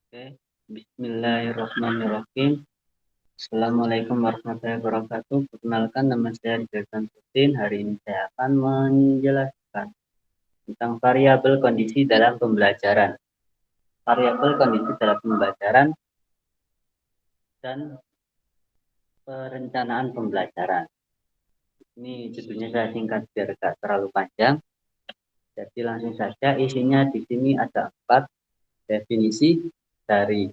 Oke, Bismillahirrahmanirrahim. Assalamualaikum warahmatullahi wabarakatuh. Perkenalkan, nama saya Rizal Samsudin. Hari ini saya akan menjelaskan tentang variabel kondisi dalam pembelajaran. Variabel kondisi dalam pembelajaran dan perencanaan pembelajaran. Ini judulnya saya singkat biar tidak terlalu panjang. Jadi langsung saja, isinya di sini ada 4 definisi dari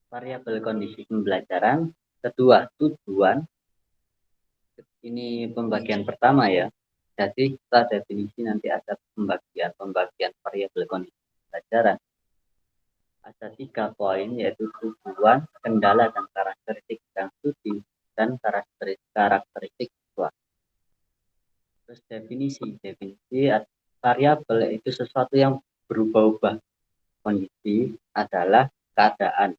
variabel kondisi pembelajaran. Kedua, tujuan. Ini pembagian pertama ya. Jadi setelah definisi nanti ada pembagian variabel kondisi pembelajaran. Ada 3 poin, yaitu tujuan, kendala dan karakteristik yang studi, dan karakteristik siswa. Terus definisi variabel itu sesuatu yang berubah-ubah. Kondisi adalah keadaan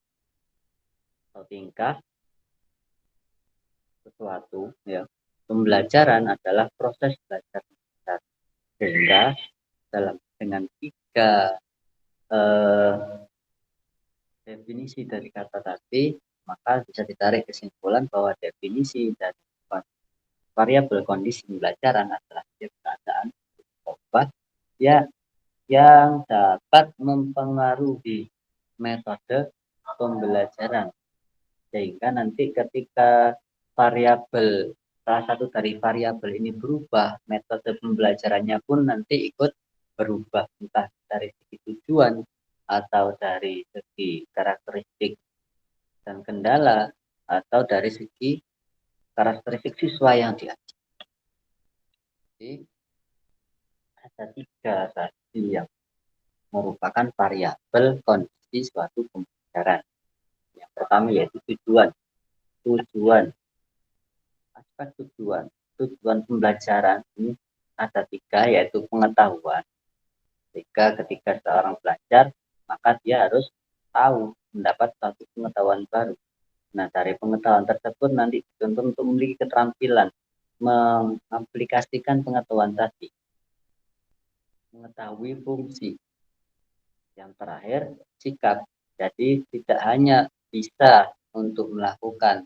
atau tingkah sesuatu ya. Pembelajaran adalah proses belajar, sehingga dengan 3 definisi dari kata tadi, maka bisa ditarik kesimpulan bahwa definisi dari variabel kondisi pembelajaran adalah keadaan obat ya yang dapat mempengaruhi metode pembelajaran, sehingga nanti ketika variabel salah satu dari variabel ini berubah, metode pembelajarannya pun nanti ikut berubah, entah dari segi tujuan atau dari segi karakteristik dan kendala atau dari segi karakteristik siswa yang diajar. Jadi ada 3 tadi yang merupakan variabel kondisi suatu pembelajaran. Yang pertama yaitu tujuan. Aspek tujuan pembelajaran ini ada 3, yaitu pengetahuan. Ketika seorang belajar, maka dia harus tahu, mendapat satu pengetahuan baru. Nah, dari pengetahuan tersebut nanti dituntut untuk memiliki keterampilan mengaplikasikan pengetahuan tadi, mengetahui fungsi. Yang terakhir, sikap. Jadi tidak hanya bisa untuk melakukan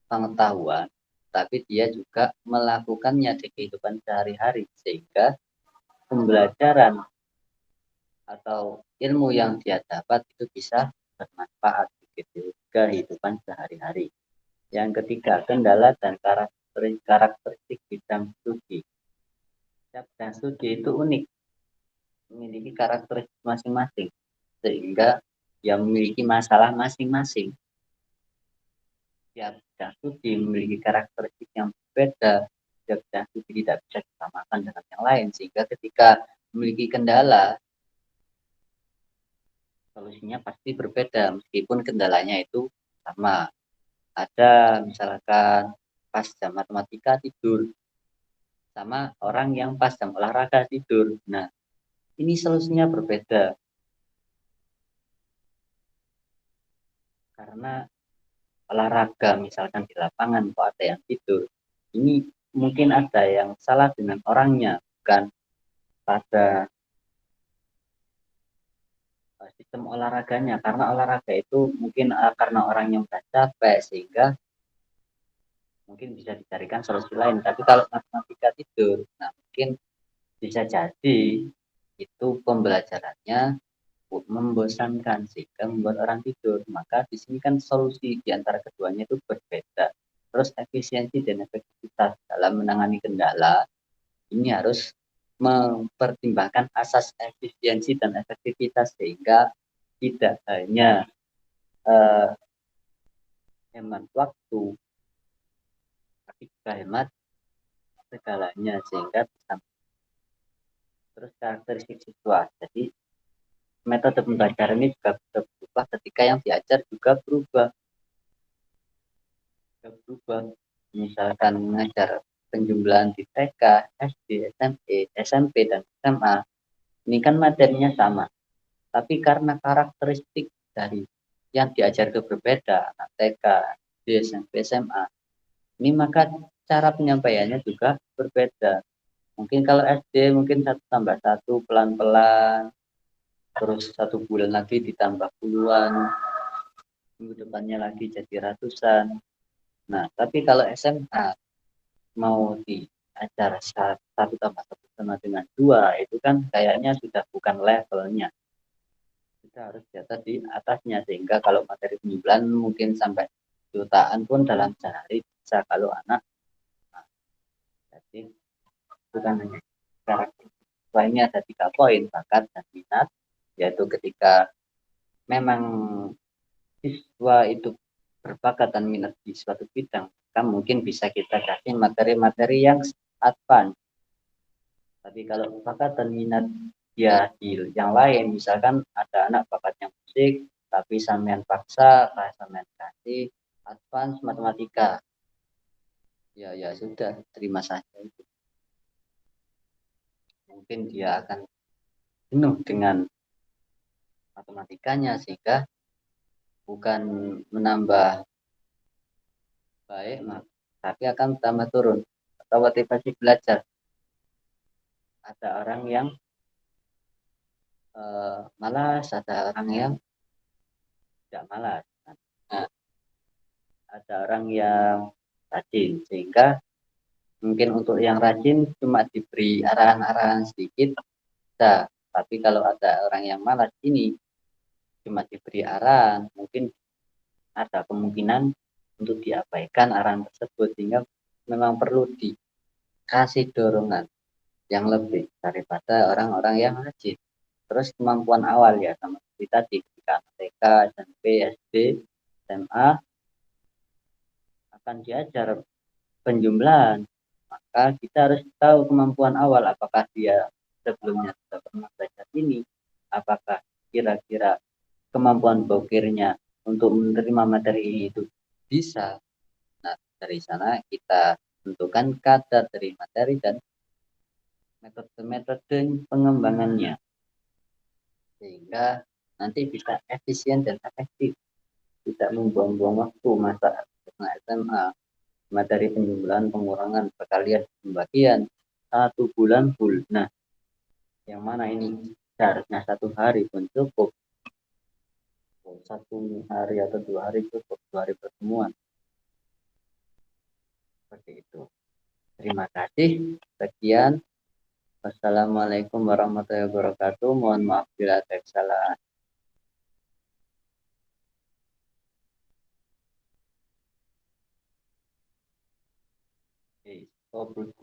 pengetahuan, tapi dia juga melakukannya di kehidupan sehari-hari, sehingga pembelajaran atau ilmu yang dia dapat itu bisa bermanfaat di kehidupan sehari-hari. Yang ketiga, kendala dan karakteristik bidang studi. Setiap bidang studi itu unik, memiliki karakteristik masing-masing, sehingga yang memiliki masalah masing-masing. Setiap bidang studi memiliki karakteristik yang berbeda. Setiap bidang studi tidak bisa disamakan dengan yang lain, sehingga ketika memiliki kendala, solusinya pasti berbeda meskipun kendalanya itu sama. Ada misalkan pas jam matematika tidur, sama orang yang pas jam olahraga tidur. Nah, ini solusinya berbeda. Karena olahraga misalkan di lapangan kok ada yang tidur, ini mungkin ada yang salah dengan orangnya, bukan pada sistem olahraganya. Karena olahraga itu mungkin karena orangnya sudah capek, sehingga mungkin bisa dicarikan solusi lain. Tapi kalau matematika tidur, nah mungkin bisa jadi itu pembelajarannya membosankan sehingga membuat orang tidur. Maka di sini kan solusi di antara keduanya itu berbeda. Terus efisiensi dan efektivitas dalam menangani kendala ini harus mempertimbangkan asas efisiensi dan efektivitas, sehingga tidak hanya hemat waktu, tapi juga hemat segalanya, sehingga bisa. Terus karakteristik siswa. Jadi metode pembelajaran ini juga bisa berubah ketika yang diajar juga berubah. Misalkan mengajar penjumlahan di TK, SD, SMP, dan SMA. Ini kan materinya sama. Tapi karena karakteristik dari yang diajar itu berbeda, anak TK, SD, SMP, SMA, ini maka cara penyampaiannya juga berbeda. Mungkin kalau SD mungkin 1 tambah 1 pelan-pelan, terus 1 bulan lagi ditambah puluhan, minggu depannya lagi jadi ratusan. Nah, tapi kalau SMA mau diajar 1 tambah 1 sama dengan 2, itu kan kayaknya sudah bukan levelnya. Kita harus di atas di atasnya, sehingga kalau materi penjualan mungkin sampai jutaan pun dalam sehari bisa kalau anak. Nah, jadi bukan hanya karakter lainnya, ada 3 poin: bakat dan minat, yaitu ketika memang siswa itu berbakat dan minat di suatu bidang, kan mungkin bisa kita kasih materi-materi yang advance. Tapi kalau bakat dan minat dia di yang lain, misalkan ada anak bakatnya musik, tapi sampean paksa, sampean kasih advance matematika, ya ya sudah, terima saja itu. Mungkin dia akan penuh dengan matematikanya, sehingga bukan menambah baik, tapi akan tambah turun atau motivasi belajar. Ada orang yang malas, ada orang yang tidak malas. Nah, ada orang yang rajin, sehingga mungkin untuk yang rajin cuma diberi arahan-arahan sedikit bisa. Tapi kalau ada orang yang malas ini, cuma diberi arahan, mungkin ada kemungkinan untuk diabaikan arahan tersebut, sehingga memang perlu dikasih dorongan yang lebih daripada orang-orang yang rajin. Terus kemampuan awal ya, sama seperti tadi, ketika TK, SMP, SD, SMA akan diajar penjumlahan, maka kita harus tahu kemampuan awal, apakah dia sebelumnya sudah pernah belajar ini, apakah kira-kira kemampuan bokirnya untuk menerima materi itu bisa. Nah, dari sana kita tentukan kadar dari materi dan metode-metode pengembangannya, sehingga nanti bisa efisien dan efektif, tidak membuang-buang waktu masa SMA. Materi penjumlahan, pengurangan, perkalian, pembagian 1 bulan full. Nah, yang mana ini seharusnya 1 hari pun cukup, 1 hari atau 2 hari cukup, 2 hari pertemuan, seperti itu. Terima kasih. Sekian. Wassalamualaikum warahmatullahi wabarakatuh. Mohon maaf bila ada kesalahan. Oke,